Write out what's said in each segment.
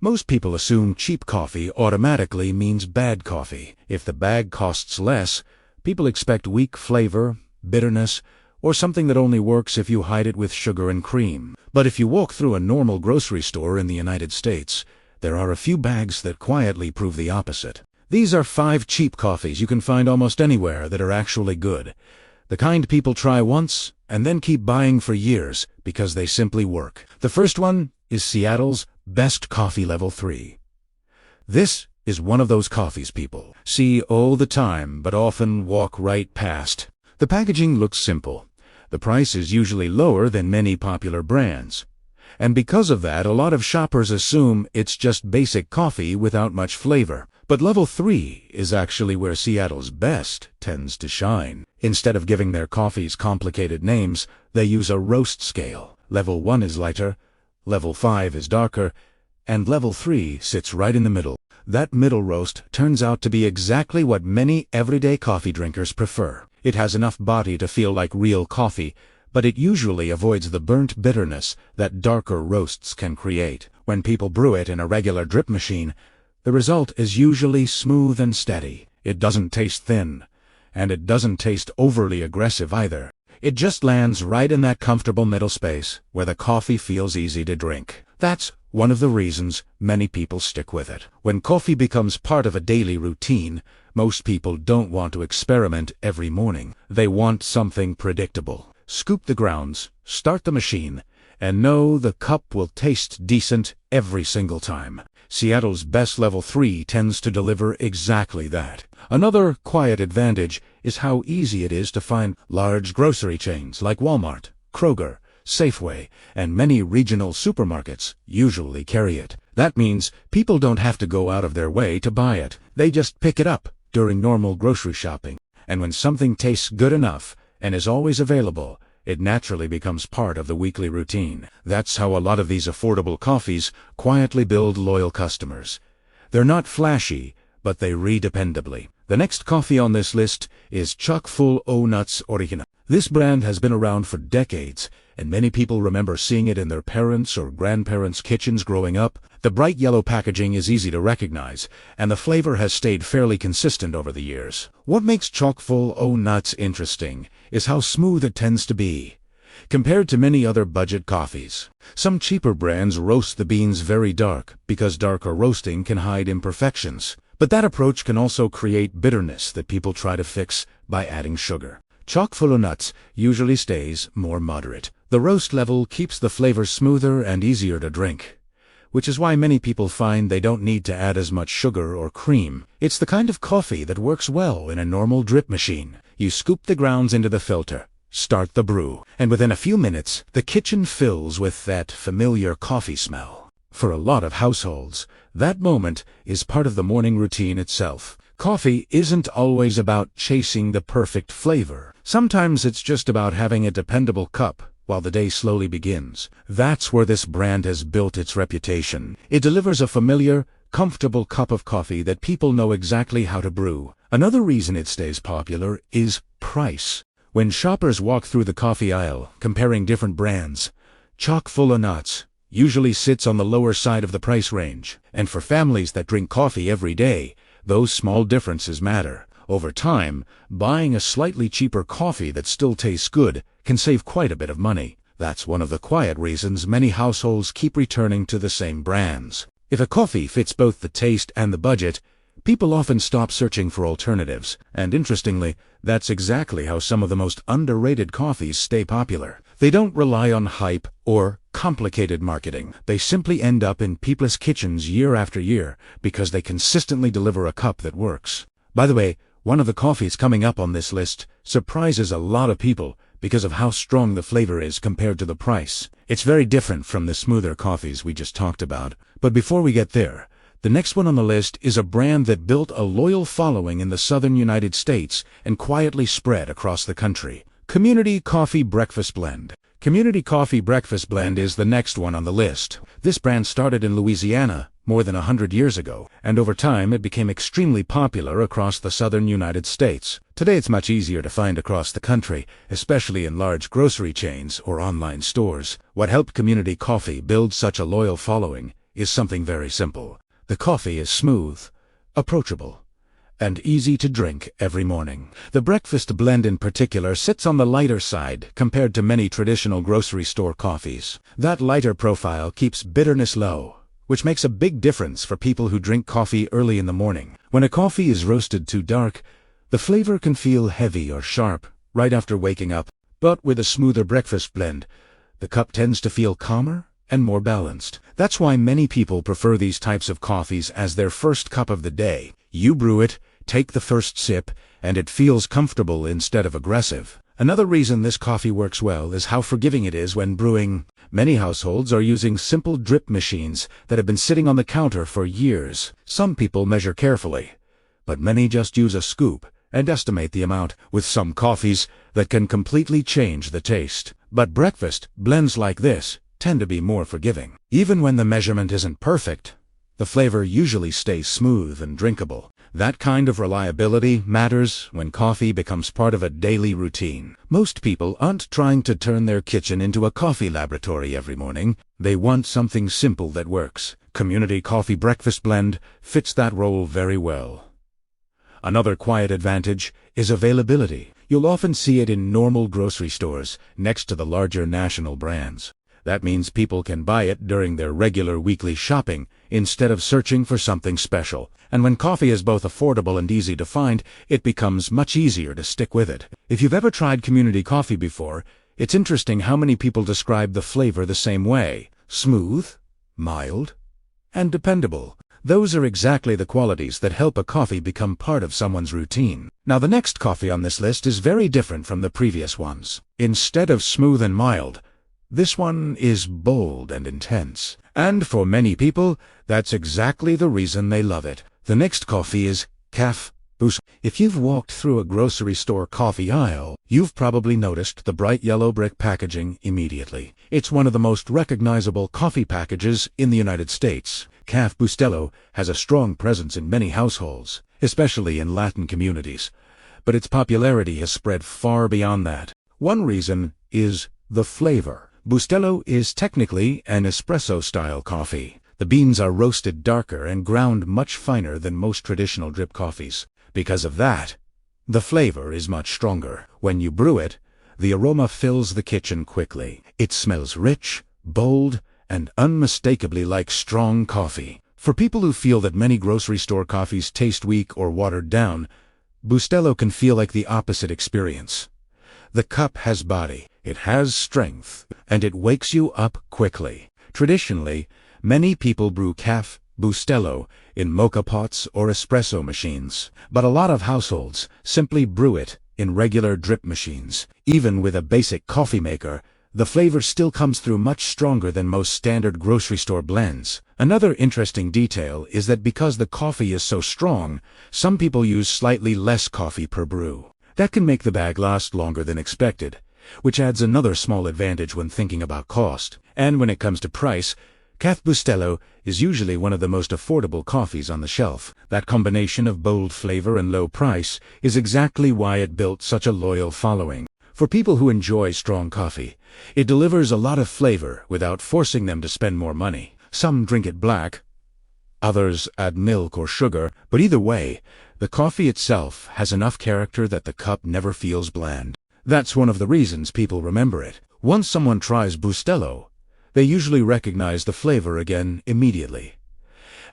Most people assume cheap coffee automatically means bad coffee. If the bag costs less, people expect weak flavor, bitterness, or something that only works if you hide it with sugar and cream. But if you walk through a normal grocery store in the United States, there are a few bags that quietly prove the opposite. These are 5 cheap coffees you can find almost anywhere that are actually good. The kind people try once and then keep buying for years because they simply work. The first one is Seattle's Best Coffee Level 3. This is one of those coffees people see all the time but often walk right past. The packaging looks simple. The price is usually lower than many popular brands. And because of that, a lot of shoppers assume it's just basic coffee without much flavor. But Level 3 is actually where Seattle's Best tends to shine. Instead of giving their coffees complicated names, they use a roast scale. Level 1 is lighter, Level 5 is darker, and Level 3 sits right in the middle. That middle roast turns out to be exactly what many everyday coffee drinkers prefer. It has enough body to feel like real coffee, but it usually avoids the burnt bitterness that darker roasts can create. When people brew it in a regular drip machine, the result is usually smooth and steady. It doesn't taste thin, and it doesn't taste overly aggressive either. It just lands right in that comfortable middle space where the coffee feels easy to drink. That's one of the reasons many people stick with it. When coffee becomes part of a daily routine, most people don't want to experiment every morning. They want something predictable. Scoop the grounds, start the machine, and know the cup will taste decent every single time. Seattle's Best Level 3 tends to deliver exactly that. Another quiet advantage is how easy it is to find. Large grocery chains like Walmart, Kroger, Safeway, and many regional supermarkets usually carry it. That means people don't have to go out of their way to buy it. They just pick it up during normal grocery shopping. And when something tastes good enough and is always available, it naturally becomes part of the weekly routine. That's how a lot of these affordable coffees quietly build loyal customers. They're not flashy, but they read dependably. The next coffee on this list is Chock Full O Nuts Original. This brand has been around for decades, and many people remember seeing it in their parents' or grandparents' kitchens growing up. The bright yellow packaging is easy to recognize, and the flavor has stayed fairly consistent over the years. What makes Chock Full O Nuts interesting is how smooth it tends to be, compared to many other budget coffees. Some cheaper brands roast the beans very dark because darker roasting can hide imperfections. But that approach can also create bitterness that people try to fix by adding sugar. Chock Full O Nuts usually stays more moderate. The roast level keeps the flavor smoother and easier to drink, which is why many people find they don't need to add as much sugar or cream. It's the kind of coffee that works well in a normal drip machine. You scoop the grounds into the filter, start the brew, and within a few minutes, the kitchen fills with that familiar coffee smell. For a lot of households, that moment is part of the morning routine itself. Coffee isn't always about chasing the perfect flavor. Sometimes it's just about having a dependable cup while the day slowly begins. That's where this brand has built its reputation. It delivers a familiar, comfortable cup of coffee that people know exactly how to brew. Another reason it stays popular is price. When shoppers walk through the coffee aisle, comparing different brands, Chock Full O Nuts usually sits on the lower side of the price range. And for families that drink coffee every day, those small differences matter. Over time, buying a slightly cheaper coffee that still tastes good can save quite a bit of money. That's one of the quiet reasons many households keep returning to the same brands. If a coffee fits both the taste and the budget, people often stop searching for alternatives. And interestingly, that's exactly how some of the most underrated coffees stay popular. They don't rely on hype or complicated marketing. They simply end up in people's kitchens year after year because they consistently deliver a cup that works. By the way, one of the coffees coming up on this list surprises a lot of people because of how strong the flavor is compared to the price. It's very different from the smoother coffees we just talked about. But before we get there, the next one on the list is a brand that built a loyal following in the southern United States and quietly spread across the country. Community Coffee Breakfast Blend. Community Coffee Breakfast Blend is the next one on the list. This brand started in Louisiana more than 100 years ago, and over time it became extremely popular across the southern United States. Today it's much easier to find across the country, especially in large grocery chains or online stores. What helped Community Coffee build such a loyal following is something very simple. The coffee is smooth, approachable, and easy to drink every morning. The breakfast blend in particular sits on the lighter side compared to many traditional grocery store coffees. That lighter profile keeps bitterness low, which makes a big difference for people who drink coffee early in the morning. When a coffee is roasted too dark, the flavor can feel heavy or sharp right after waking up. But with a smoother breakfast blend, the cup tends to feel calmer and more balanced. That's why many people prefer these types of coffees as their first cup of the day. You brew it, take the first sip, and it feels comfortable instead of aggressive. Another reason this coffee works well is how forgiving it is when brewing. Many households are using simple drip machines that have been sitting on the counter for years. Some people measure carefully, but many just use a scoop and estimate the amount, with some coffees that can completely change the taste. But breakfast blends like this tend to be more forgiving. Even when the measurement isn't perfect, the flavor usually stays smooth and drinkable. That kind of reliability matters when coffee becomes part of a daily routine. Most people aren't trying to turn their kitchen into a coffee laboratory every morning. They want something simple that works. Community Coffee Breakfast Blend fits that role very well. Another quiet advantage is availability. You'll often see it in normal grocery stores next to the larger national brands. That means people can buy it during their regular weekly shopping instead of searching for something special. And when coffee is both affordable and easy to find, it becomes much easier to stick with it. If you've ever tried community coffee before, it's interesting how many people describe the flavor the same way: smooth, mild, and dependable. Those are exactly the qualities that help a coffee become part of someone's routine. Now, the next coffee on this list is very different from the previous ones. Instead of smooth and mild, this one is bold and intense. And for many people, that's exactly the reason they love it. The next coffee is Café Bustelo. If you've walked through a grocery store coffee aisle, you've probably noticed the bright yellow brick packaging immediately. It's one of the most recognizable coffee packages in the United States. Café Bustelo has a strong presence in many households, especially in Latin communities. But its popularity has spread far beyond that. One reason is the flavor. Bustelo is technically an espresso-style coffee. The beans are roasted darker and ground much finer than most traditional drip coffees. Because of that, the flavor is much stronger. When you brew it, the aroma fills the kitchen quickly. It smells rich, bold, and unmistakably like strong coffee. For people who feel that many grocery store coffees taste weak or watered down, Bustelo can feel like the opposite experience. The cup has body, it has strength, and it wakes you up quickly. Traditionally, many people brew Café Bustelo in mocha pots or espresso machines, but a lot of households simply brew it in regular drip machines. Even with a basic coffee maker, the flavor still comes through much stronger than most standard grocery store blends. Another interesting detail is that because the coffee is so strong, some people use slightly less coffee per brew. That can make the bag last longer than expected, which adds another small advantage when thinking about cost. And when it comes to price, Café Bustelo is usually one of the most affordable coffees on the shelf. That combination of bold flavor and low price is exactly why it built such a loyal following. For people who enjoy strong coffee, it delivers a lot of flavor without forcing them to spend more money. Some drink it black, others add milk or sugar, but either way, the coffee itself has enough character that the cup never feels bland. That's one of the reasons people remember it. Once someone tries Bustelo, they usually recognize the flavor again immediately.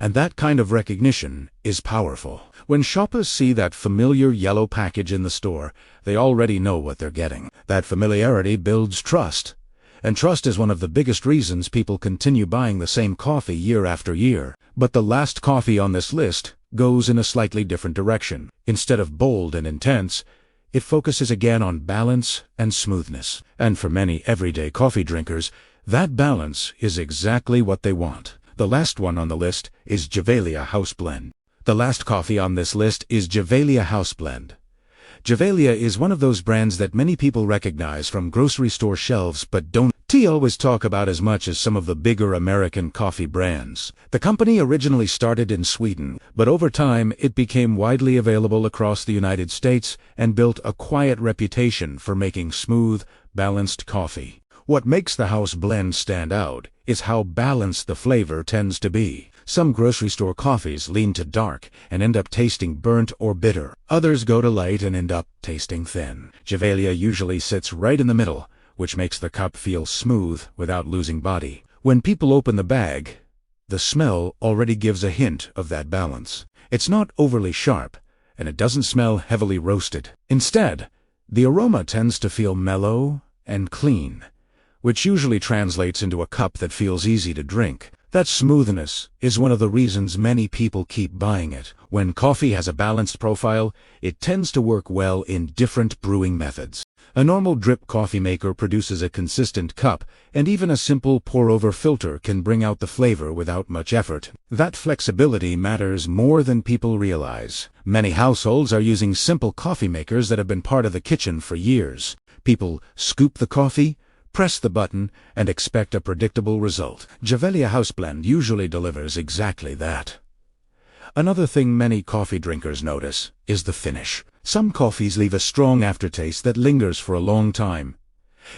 And that kind of recognition is powerful. When shoppers see that familiar yellow package in the store, they already know what they're getting. That familiarity builds trust. And trust is one of the biggest reasons people continue buying the same coffee year after year. But the last coffee on this list goes in a slightly different direction. Instead of bold and intense, it focuses again on balance and smoothness. And for many everyday coffee drinkers, that balance is exactly what they want. The last one on the list is Gevalia House Blend. The last coffee on this list is Gevalia House Blend. Gevalia is one of those brands that many people recognize from grocery store shelves but don't always talk about as much as some of the bigger American coffee brands. The company originally started in Sweden, but over time it became widely available across the United States and built a quiet reputation for making smooth, balanced coffee. What makes the house blend stand out is how balanced the flavor tends to be. Some grocery store coffees lean to dark and end up tasting burnt or bitter. Others go to light and end up tasting thin. Gevalia usually sits right in the middle, which makes the cup feel smooth without losing body. When people open the bag, the smell already gives a hint of that balance. It's not overly sharp, and it doesn't smell heavily roasted. Instead, the aroma tends to feel mellow and clean, which usually translates into a cup that feels easy to drink. That smoothness is one of the reasons many people keep buying it. When coffee has a balanced profile, it tends to work well in different brewing methods. A normal drip coffee maker produces a consistent cup, and even a simple pour-over filter can bring out the flavor without much effort. That flexibility matters more than people realize. Many households are using simple coffee makers that have been part of the kitchen for years. People scoop the coffee, press the button, and expect a predictable result. Gevalia House Blend usually delivers exactly that. Another thing many coffee drinkers notice is the finish. Some coffees leave a strong aftertaste that lingers for a long time,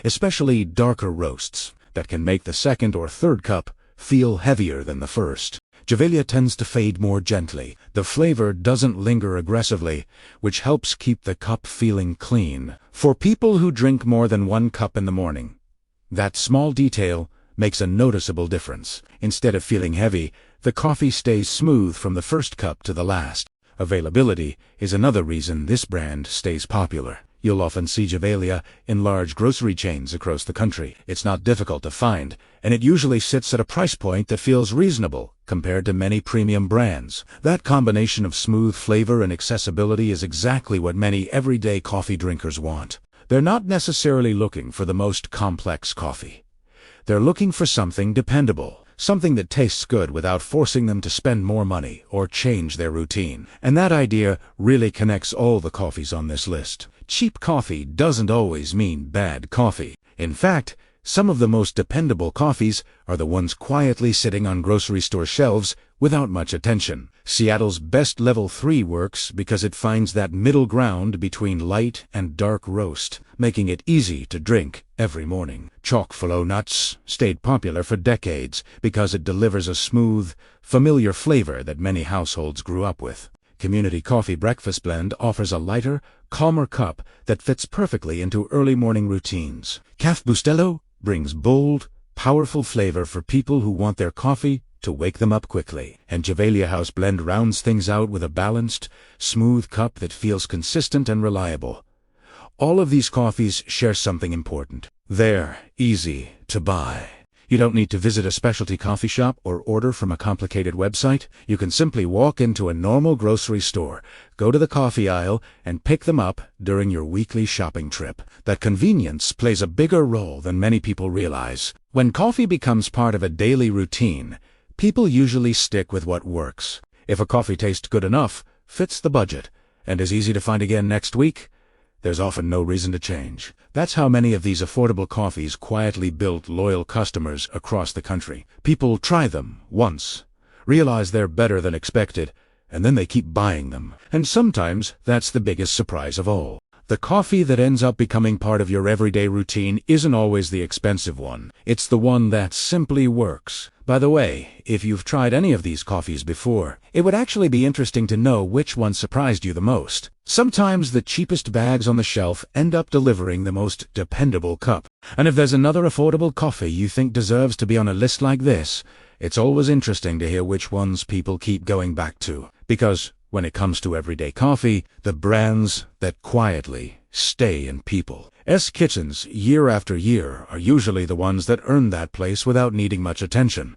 especially darker roasts that can make the second or third cup feel heavier than the first. Gevalia tends to fade more gently. The flavor doesn't linger aggressively, which helps keep the cup feeling clean. For people who drink more than one cup in the morning, that small detail makes a noticeable difference. Instead of feeling heavy, the coffee stays smooth from the first cup to the last. Availability is another reason this brand stays popular. You'll often see Gevalia in large grocery chains across the country. It's not difficult to find, and it usually sits at a price point that feels reasonable compared to many premium brands. That combination of smooth flavor and accessibility is exactly what many everyday coffee drinkers want. They're not necessarily looking for the most complex coffee. They're looking for something dependable, something that tastes good without forcing them to spend more money or change their routine. And that idea really connects all the coffees on this list. Cheap coffee doesn't always mean bad coffee. In fact, some of the most dependable coffees are the ones quietly sitting on grocery store shelves without much attention. Seattle's Best Level 3 works because it finds that middle ground between light and dark roast, making it easy to drink every morning. Chock Flow Nuts stayed popular for decades because it delivers a smooth, familiar flavor that many households grew up with. Community Coffee Breakfast Blend offers a lighter, calmer cup that fits perfectly into early morning routines. Café Bustelo brings bold, powerful flavor for people who want their coffee to wake them up quickly. And Gevalia House Blend rounds things out with a balanced, smooth cup that feels consistent and reliable. All of these coffees share something important. They're easy to buy. You don't need to visit a specialty coffee shop or order from a complicated website. You can simply walk into a normal grocery store, go to the coffee aisle, and pick them up during your weekly shopping trip. That convenience plays a bigger role than many people realize. When coffee becomes part of a daily routine, people usually stick with what works. If a coffee tastes good enough, fits the budget, and is easy to find again next week, there's often no reason to change. That's how many of these affordable coffees quietly build loyal customers across the country. People try them once, realize they're better than expected, and then they keep buying them. And sometimes that's the biggest surprise of all. The coffee that ends up becoming part of your everyday routine isn't always the expensive one. It's the one that simply works. By the way, if you've tried any of these coffees before, it would actually be interesting to know which one surprised you the most. Sometimes the cheapest bags on the shelf end up delivering the most dependable cup. And if there's another affordable coffee you think deserves to be on a list like this, it's always interesting to hear which ones people keep going back to. Because when it comes to everyday coffee, the brands that quietly stay in people's kitchens year after year are usually the ones that earn that place without needing much attention.